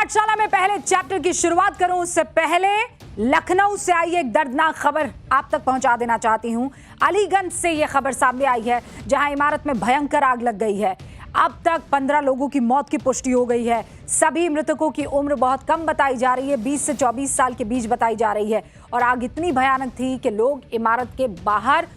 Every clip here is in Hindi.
पाठशाला में पहले चैप्टर की शुरुआत करूं उससे पहले लखनऊ से आई एक दर्दनाक खबर आप तक पहुंचा देना चाहती हूं। अलीगंज से यह खबर सामने आई है जहां इमारत में भयंकर आग लग गई है। अब तक 15 लोगों की मौत की पुष्टि हो गई है। सभी मृतकों की उम्र बहुत कम बताई जा रही है, 20 से 24 साल के बीच बताई जा रही है। और आग इतनी भयानक थी कि लोग इमारत के बाहर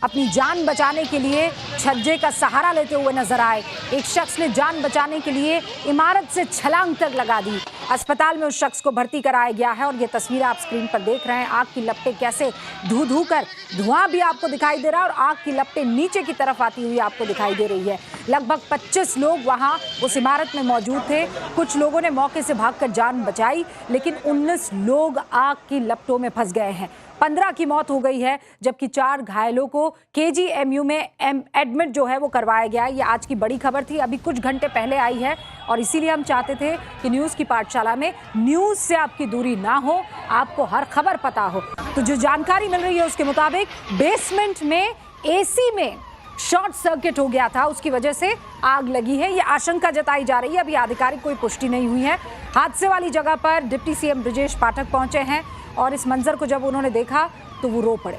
अपनी जान बचाने के लिए छज्जे का सहारा लेते हुए नजर आए। एक शख्स ने जान बचाने के लिए इमारत से छलांग तक लगा दी। अस्पताल में उस शख्स को भर्ती कराया गया है और ये तस्वीर आप स्क्रीन पर देख रहे हैं। आग की लपटें कैसे धू धू कर, धुआं भी आपको दिखाई दे रहा है और आग की लपटें नीचे की तरफ आती हुई आपको दिखाई दे रही है। लगभग 25 लोग वहां उस इमारत में मौजूद थे। कुछ लोगों ने मौके से भागकर जान बचाई, लेकिन 19 लोग आग की लपटों में फंस गए हैं। 15 की मौत हो गई है, जबकि 4 घायलों को KGMU में एडमिट जो है वो करवाया गया है। ये आज की बड़ी खबर थी, अभी कुछ घंटे पहले आई है और इसीलिए हम चाहते थे कि न्यूज़ की पाठशाला में न्यूज़ से आपकी दूरी ना हो, आपको हर खबर पता हो। तो जो जानकारी मिल रही है उसके मुताबिक बेसमेंट में AC में शॉर्ट सर्किट हो गया था, उसकी वजह से आग लगी है। ये आशंका जताई जा रही है, अभी आधिकारिक कोई पुष्टि नहीं हुई है। हादसे वाली जगह पर डिप्टी CM ब्रजेश पाठक पहुंचे हैं और इस मंजर को जब उन्होंने देखा तो वो रो पड़े।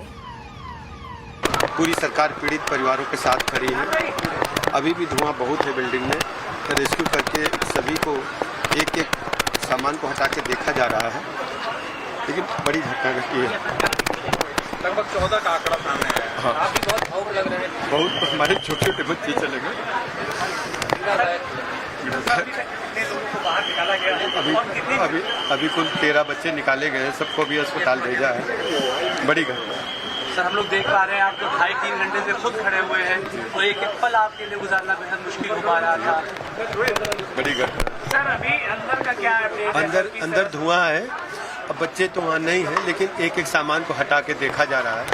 पूरी सरकार पीड़ित परिवारों के साथ खड़ी है। अभी भी धुआं बहुत है बिल्डिंग में। रेस्क्यू करके सभी को एक एक सामान को हटा के देखा जा रहा है, लेकिन बड़ी घटना घटी है। लगभग 14 का आंकड़ा सामने आया है। हाँ। आप भी बहुत भावुक लग रहे हैं। बहुत, हमारे छोटे छोटे बच्चे चले गए। अभी कुल 13 बच्चे निकाले गए हैं, सबको भी अस्पताल भेजा है। बड़ी घटना। सर, हम लोग देख पा रहे हैं आप लोग 2.5-3 घंटे से खुद खड़े हुए हैं और एक एक पल आपके लिए गुजारना बेहद मुश्किल हो पा रहा था। बड़ी घटना। सर, अभी अंदर का क्या है? अंदर धुआं है। अब बच्चे तो वहाँ नहीं है, लेकिन एक एक सामान को हटा के देखा जा रहा है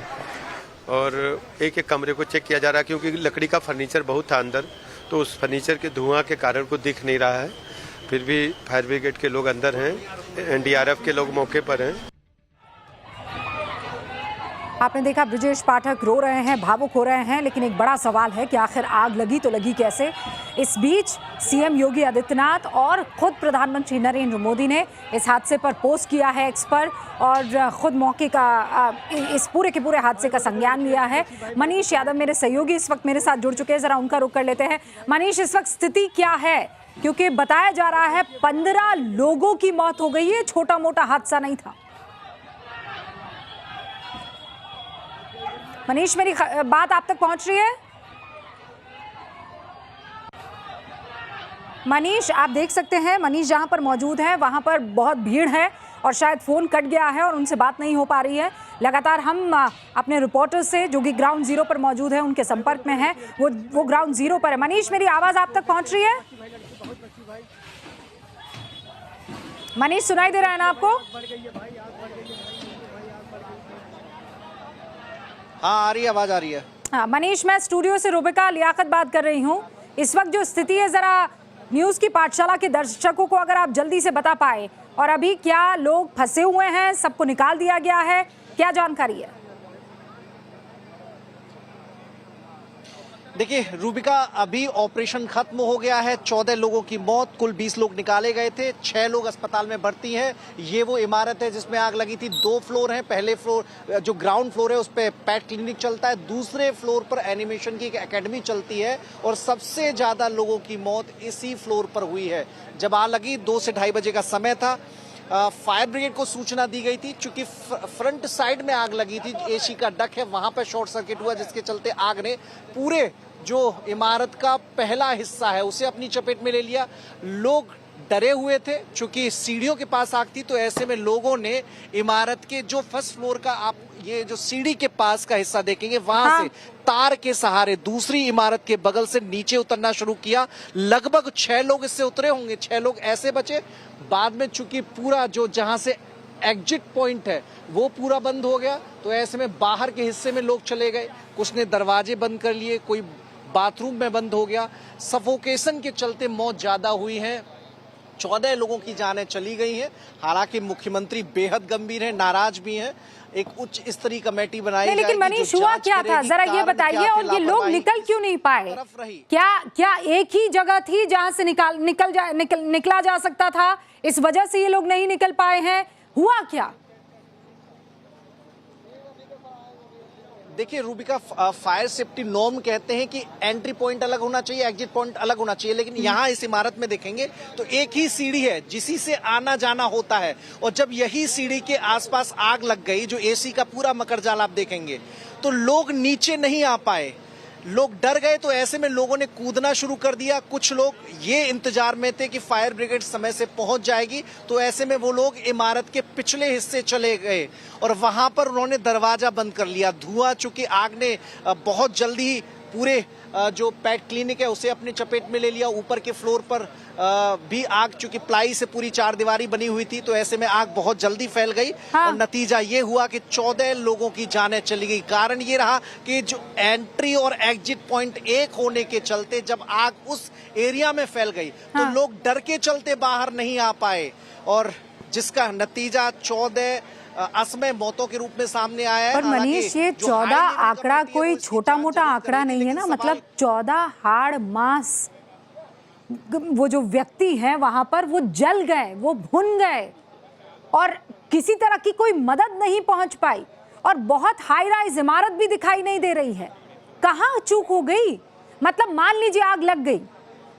और एक एक कमरे को चेक किया जा रहा है, क्योंकि लकड़ी का फर्नीचर बहुत था अंदर, तो उस फर्नीचर के धुआं के कारण को दिख नहीं रहा है। फिर भी फायर ब्रिगेड के लोग अंदर हैं, NDRF के लोग मौके पर हैं। आपने देखा ब्रजेश पाठक रो रहे हैं, भावुक हो रहे हैं, लेकिन एक बड़ा सवाल है कि आखिर आग लगी तो लगी कैसे। इस बीच CM योगी आदित्यनाथ और खुद प्रधानमंत्री नरेंद्र मोदी ने इस हादसे पर पोस्ट किया है X पर और खुद मौके का इस पूरे के पूरे हादसे का संज्ञान लिया है। मनीष यादव मेरे सहयोगी इस वक्त मेरे साथ जुड़ चुके हैं, जरा उनका रुख कर लेते हैं। मनीष, इस वक्त स्थिति क्या है? क्योंकि बताया जा रहा है 15 लोगों की मौत हो गई है, छोटा मोटा हादसा नहीं था। मनीष, मेरी बात आप तक पहुंच रही है? मनीष, आप देख सकते हैं मनीष जहां पर मौजूद हैं वहां पर बहुत भीड़ है और शायद फोन कट गया है और उनसे बात नहीं हो पा रही है। लगातार हम अपने रिपोर्टर से जो कि ग्राउंड जीरो पर मौजूद है उनके संपर्क में हैं, वो ग्राउंड जीरो पर है। मनीष, मेरी आवाज आप तक पहुंच रही है? मनीष, सुनाई दे रहा है ना आपको? हाँ, आ रही है, आवाज आ रही है। हाँ मनीष, मैं स्टूडियो से रुबिका लियाकत बात कर रही हूँ। इस वक्त जो स्थिति है जरा न्यूज़ की पाठशाला के दर्शकों को अगर आप जल्दी से बता पाए, और अभी क्या लोग फंसे हुए हैं, सबको निकाल दिया गया है, क्या जानकारी है? देखिए रूबिका, अभी ऑपरेशन खत्म हो गया है। 14 लोगों की मौत, कुल 20 लोग निकाले गए थे, 6 लोग अस्पताल में भर्ती हैं। ये वो इमारत है जिसमें आग लगी थी। 2 फ्लोर हैं। पहले फ्लोर जो ग्राउंड फ्लोर है उस पर पेट क्लिनिक चलता है, दूसरे फ्लोर पर एनिमेशन की एक एकेडमी चलती है और सबसे ज्यादा लोगों की मौत इसी फ्लोर पर हुई है। जब आग लगी 2 से 2:30 बजे का समय था। फायर ब्रिगेड को सूचना दी गई थी, चूंकि फ्रंट साइड में आग लगी थी, AC का डक है, वहां पर शॉर्ट सर्किट हुआ जिसके चलते आग ने पूरे जो इमारत का पहला हिस्सा है उसे अपनी चपेट में ले लिया। लोग डरे हुए थे, चूंकि सीढ़ियों के पास आग थी, तो ऐसे में लोगों ने इमारत के जो फर्स्ट फ्लोर का, आप ये जो सीढ़ी के पास का हिस्सा देखेंगे, वहां से तार के सहारे दूसरी इमारत के बगल से नीचे उतरना शुरू किया। लगभग 6 लोग इससे उतरे होंगे, 6 लोग ऐसे बचे। बाद में चूंकि पूरा जो जहां से एग्जिट पॉइंट है वो पूरा बंद हो गया, तो ऐसे में बाहर के हिस्से में लोग चले गए। कुछ ने दरवाजे बंद कर लिए, कोई बाथरूम में बंद हो गया। सफोकेशन के चलते मौत ज्यादा हुई है। 14 लोगों की जानें चली गई हैं। हालांकि मुख्यमंत्री बेहद गंभीर हैं, नाराज भी हैं। एक उच्च स्तरीय कमेटी बनाई जाएगी। लेकिन मनीष, हुआ क्या था जरा ये बताइए, और ये लोग निकल क्यों नहीं पाए? क्या एक ही जगह थी जहां से निकला जा सकता था, इस वजह से ये लोग नहीं निकल पाए हैं? हुआ क्या? देखिए रूबिका, फायर सेफ्टी नॉर्म कहते हैं कि एंट्री पॉइंट अलग होना चाहिए, एग्जिट पॉइंट अलग होना चाहिए, लेकिन यहाँ इस इमारत में देखेंगे तो एक ही सीढ़ी है जिसी से आना जाना होता है। और जब यही सीढ़ी के आसपास आग लग गई, जो एसी का पूरा मकरजाल आप देखेंगे, तो लोग नीचे नहीं आ पाए, लोग डर गए। तो ऐसे में लोगों ने कूदना शुरू कर दिया। कुछ लोग ये इंतजार में थे कि फायर ब्रिगेड समय से पहुंच जाएगी, तो ऐसे में वो लोग इमारत के पिछले हिस्से चले गए और वहां पर उन्होंने दरवाजा बंद कर लिया। धुआं, चूंकि आग ने बहुत जल्दी पूरे जो पेट क्लिनिक है उसे अपनी चपेट में ले लिया। ऊपर के फ्लोर पर भी आग, चूंकि प्लाई से पूरी चारदीवारी बनी हुई थी, तो ऐसे में आग बहुत जल्दी फैल गई। और नतीजा ये हुआ कि 14 लोगों की जानें चली गई। कारण ये रहा कि जो एंट्री और एग्जिट पॉइंट एक होने के चलते जब आग उस एरिया में फैल गई तो लोग डर के चलते बाहर नहीं आ पाए, और जिसका नतीजा 14 असमय मौतों के रूप में सामने आया है। पर मनीष, ये 14 आंकड़ा कोई छोटा मोटा आंकड़ा नहीं है ना, मतलब 14 हाड़ मांस वो जो व्यक्ति हैं वहां पर, वो जल गए, वो भुन गए, और किसी तरह की कोई मदद नहीं पहुंच पाई। और बहुत हाई राइज इमारत भी दिखाई नहीं दे रही है। कहाँ चूक हो गई? मतलब मान लीजिए आग लग गई,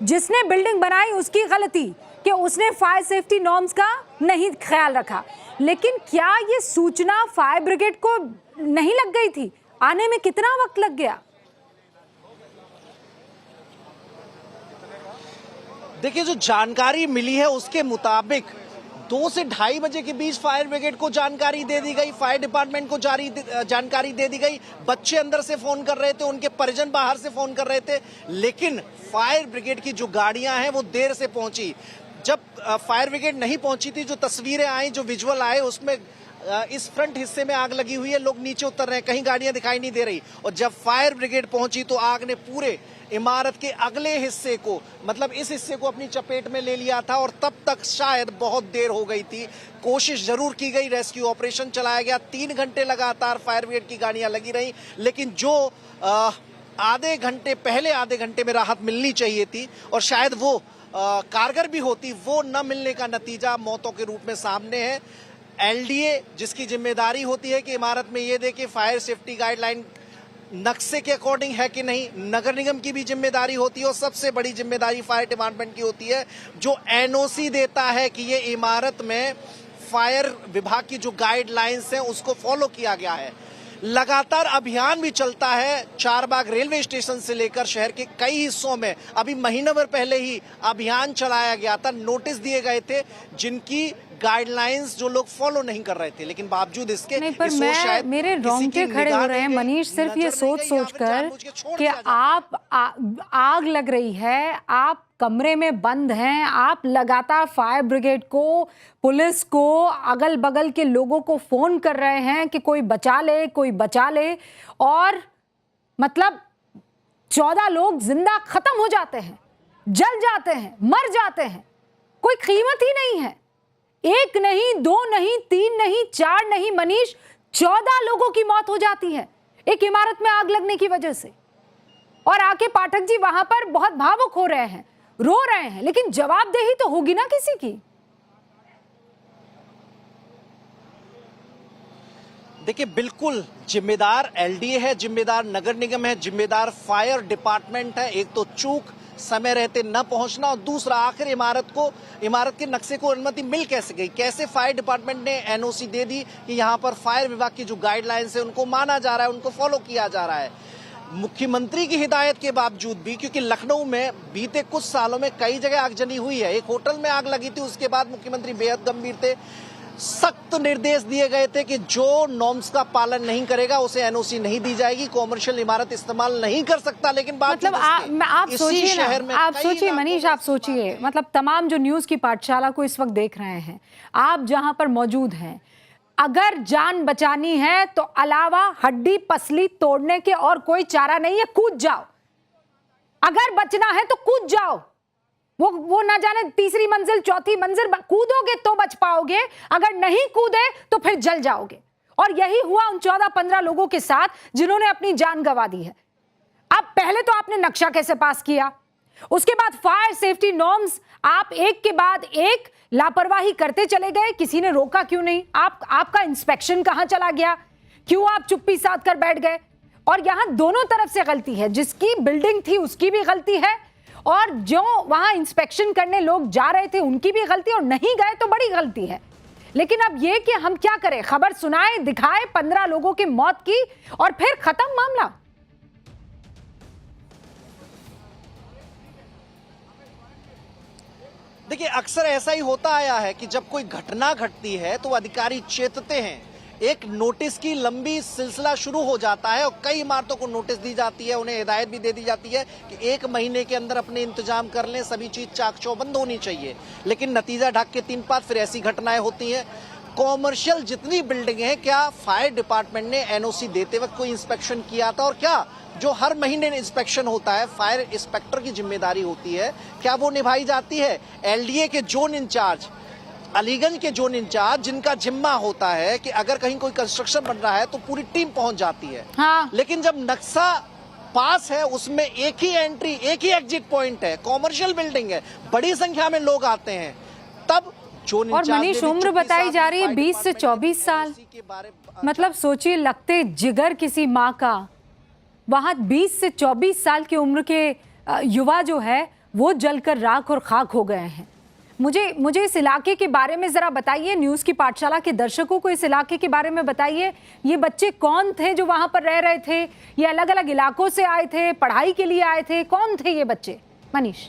जिसने बिल्डिंग बनाई उसकी गलती कि उसने फायर सेफ्टी नॉर्म्स का नहीं ख्याल रखा, लेकिन क्या ये सूचना फायर ब्रिगेड को नहीं लग गई थी? आने में कितना वक्त लग गया? देखिए, जो जानकारी मिली है उसके मुताबिक 2 से 2:30 बजे के बीच फायर ब्रिगेड को जानकारी दे दी गई, फायर डिपार्टमेंट को जानकारी दे दी गई। बच्चे अंदर से फोन कर रहे थे, उनके परिजन बाहर से फोन कर रहे थे, लेकिन फायर ब्रिगेड की जो गाड़ियां हैं वो देर से पहुंची। जब फायर ब्रिगेड नहीं पहुंची थी, जो तस्वीरें आई, जो विजुअल आए, उसमें इस फ्रंट हिस्से में आग लगी हुई है, लोग नीचे उतर रहे हैं, कहीं गाड़ियां दिखाई नहीं दे रही। और जब फायर ब्रिगेड पहुंची तो आग ने पूरे इमारत के अगले हिस्से को, मतलब इस हिस्से को अपनी चपेट में ले लिया था, और तब तक शायद बहुत देर हो गई थी। कोशिश जरूर की गई, रेस्क्यू ऑपरेशन चलाया गया, 3 घंटे लगातार फायर ब्रिगेड की गाड़ियां लगी रही, लेकिन जो आधे घंटे में राहत मिलनी चाहिए थी और शायद वो कारगर भी होती, वो न मिलने का नतीजा मौतों के रूप में सामने है। एलडीए, जिसकी जिम्मेदारी होती है कि इमारत में ये देखे फायर सेफ्टी गाइडलाइन नक्शे के अकॉर्डिंग है कि नहीं, नगर निगम की भी जिम्मेदारी होती है, और सबसे बड़ी जिम्मेदारी फायर डिपार्टमेंट की होती है, जो एनओसी देता है कि ये इमारत में फायर विभाग की जो गाइडलाइंस हैं उसको फॉलो किया गया है। लगातार अभियान भी चलता है, चारबाग रेलवे स्टेशन से लेकर शहर के कई हिस्सों में। अभी महीने भर पहले ही अभियान चलाया गया था, नोटिस दिए गए थे जिनकी गाइडलाइंस जो लोग फॉलो नहीं कर रहे थे, लेकिन बावजूद इसके नहीं, पर मेरे रोंगटे खड़े हो रहे हैं मनीष, सिर्फ ये सोच कर कि आप आग लग रही है, आप कमरे में बंद हैं, आप लगातार फायर ब्रिगेड को, पुलिस को, अगल बगल के लोगों को फोन कर रहे हैं कि कोई बचा ले, कोई बचा ले, और मतलब 14 लोग जिंदा खत्म हो जाते हैं, जल जाते हैं, मर जाते हैं, कोई कीमत ही नहीं है। 1 नहीं, 2 नहीं, 3 नहीं, 4 नहीं मनीष, 14 लोगों की मौत हो जाती है एक इमारत में आग लगने की वजह से। और आके पाठक जी वहां पर बहुत भावुक हो रहे हैं, रो रहे हैं, लेकिन जवाबदेही तो होगी ना किसी की। देखिए, बिल्कुल जिम्मेदार एलडीए है, जिम्मेदार नगर निगम है, जिम्मेदार फायर डिपार्टमेंट है। एक तो चूक, समय रहते न पहुंचना, और दूसरा आखिर इमारत के नक्शे को अनुमति मिल कैसे गई, कैसे फायर डिपार्टमेंट ने एनओसी दे दी कि यहां पर फायर विभाग की जो गाइडलाइंस है उनको माना जा रहा है, उनको फॉलो किया जा रहा है। मुख्यमंत्री की हिदायत के बावजूद भी, क्योंकि लखनऊ में बीते कुछ सालों में कई जगह आगजनी हुई है, एक होटल में आग लगी थी, उसके बाद मुख्यमंत्री बेहद गंभीर थे, सख्त निर्देश दिए गए थे कि जो नॉर्म्स का पालन नहीं करेगा उसे एनओसी नहीं दी जाएगी, कॉमर्शियल इमारत इस्तेमाल नहीं कर सकता। लेकिन मतलब आप सोचिए मनीष, आप सोचिए, मतलब तमाम जो न्यूज की पाठशाला को इस वक्त देख रहे हैं, आप जहां पर मौजूद हैं, अगर जान बचानी है तो अलावा हड्डी पसली तोड़ने के और कोई चारा नहीं है, कूद जाओ। अगर बचना है तो कूद जाओ, वो ना जाने तीसरी मंजिल चौथी मंजिल कूदोगे तो बच पाओगे, अगर नहीं कूदे तो फिर जल जाओगे। और यही हुआ उन 14-15 लोगों के साथ जिन्होंने अपनी जान गंवा दी है। अब पहले तो आपने नक्शा कैसे पास किया, उसके बाद फायर सेफ्टी नॉर्म्स आप एक के बाद एक लापरवाही करते चले गए, किसी ने रोका क्यों नहीं? आपका इंस्पेक्शन कहां चला गया? क्यों आप चुप्पी साध कर बैठ गए? और यहां दोनों तरफ से गलती है, जिसकी बिल्डिंग थी उसकी भी गलती है, और जो वहां इंस्पेक्शन करने लोग जा रहे थे उनकी भी गलती, और नहीं गए तो बड़ी गलती है। लेकिन अब यह कि हम क्या करें, खबर सुनाए दिखाए 15 लोगों की मौत की और फिर खत्म मामला। देखिए, अक्सर ऐसा ही होता आया है कि जब कोई घटना घटती है तो अधिकारी चेतते हैं, एक नोटिस की लंबी सिलसिला शुरू हो जाता है और कई इमारतों को नोटिस दी जाती है, उन्हें हिदायत भी दे दी जाती है कि 1 महीने के अंदर अपने इंतजाम कर लें, सभी चीज चाक चौबंद होनी चाहिए। लेकिन नतीजा ढक के 3 पात फिर ऐसी घटनाएं होती हैं। कॉमर्शियल जितनी बिल्डिंग है, क्या फायर डिपार्टमेंट ने एनओसी देते वक्त कोई इंस्पेक्शन किया था? और क्या जो हर महीने इंस्पेक्शन होता है, फायर इंस्पेक्टर की जिम्मेदारी होती है, क्या वो निभाई जाती है? एलडीए के जोन इंचार्ज, अलीगंज के जोन इंचार्ज, जिनका जिम्मा होता है कि अगर कहीं कोई कंस्ट्रक्शन बन रहा है तो पूरी टीम पहुंच जाती है। हाँ। लेकिन जब नक्शा पास है, उसमें एक ही एंट्री, एक ही एग्जिट पॉइंट है, कॉमर्शियल बिल्डिंग है, बड़ी संख्या में लोग आते हैं, तब जोन और मनीष, उम्र बताई जा रही है 20 से 24 साल। मतलब सोचिए, लगते जिगर किसी माँ का, वहां 20 से 24 साल की उम्र के युवा जो है वो जलकर राख और खाक हो गए हैं। मुझे इस इलाके के बारे में जरा बताइए, न्यूज़ की पाठशाला के दर्शकों को इस इलाके के बारे में बताइए। ये बच्चे कौन थे जो वहां पर रह रहे थे? ये अलग अलग इलाकों से आए थे, पढ़ाई के लिए आए थे? कौन थे ये बच्चे, मनीष?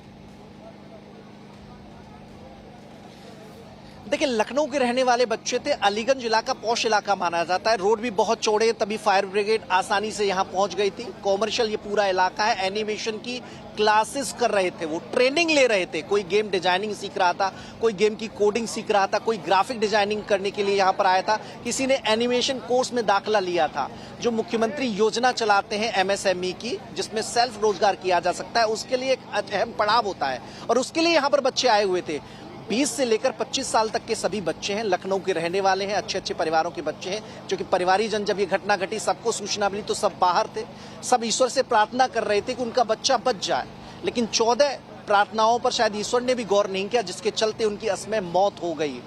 देखिए, लखनऊ के रहने वाले बच्चे थे। अलीगंज इलाका पॉश इलाका माना जाता है, रोड भी बहुत चौड़े, तभी फायर ब्रिगेड आसानी से यहां पहुंच गई थी। कॉमर्शियल ये पूरा इलाका है। एनिमेशन की क्लासेस कर रहे थे, वो ट्रेनिंग ले रहे थे। कोई गेम डिजाइनिंग सीख रहा था, कोई गेम की कोडिंग सीख रहा था, कोई ग्राफिक डिजाइनिंग करने के लिए यहां पर आया था, किसी ने एनिमेशन कोर्स में दाखिला लिया था। जो मुख्यमंत्री योजना चलाते हैं एमएसएमई की, जिसमें सेल्फ रोजगार किया जा सकता है, उसके लिए एक अहम पड़ाव होता है, और उसके लिए यहाँ पर बच्चे आए हुए थे। 20 से लेकर 25 साल तक के सभी बच्चे हैं, लखनऊ के रहने वाले हैं, अच्छे अच्छे परिवारों के बच्चे हैं। जो कि परिवारीजन, जब ये घटना घटी, सबको सूचना मिली तो सब बाहर थे, सब ईश्वर से प्रार्थना कर रहे थे कि उनका बच्चा बच जाए। लेकिन 14 प्रार्थनाओं पर शायद ईश्वर ने भी गौर नहीं किया, जिसके चलते उनकी असमय मौत हो गई।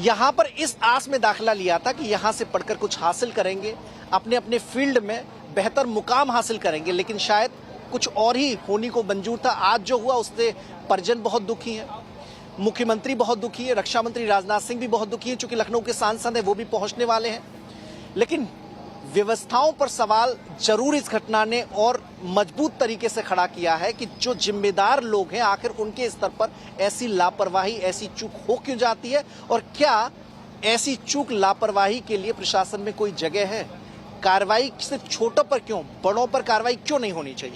यहाँ पर इस आस में दाखिला लिया था कि यहाँ से पढ़कर कुछ हासिल करेंगे, अपने अपने फील्ड में बेहतर मुकाम हासिल करेंगे, लेकिन शायद कुछ और ही होने को मंजूर था। आज जो हुआ उससे परिजन बहुत दुखी है, मुख्यमंत्री बहुत दुखी है, रक्षा मंत्री राजनाथ सिंह भी बहुत दुखी है, चूंकि लखनऊ के सांसद हैं, वो भी पहुंचने वाले हैं। लेकिन व्यवस्थाओं पर सवाल जरूर इस घटना ने और मजबूत तरीके से खड़ा किया है कि जो जिम्मेदार लोग हैं, आखिर उनके स्तर पर ऐसी लापरवाही, ऐसी चूक हो क्यों जाती है, और क्या ऐसी चूक, लापरवाही के लिए प्रशासन में कोई जगह है? कार्रवाई सिर्फ छोटों पर क्यों, बड़ों पर कार्रवाई क्यों नहीं होनी चाहिए?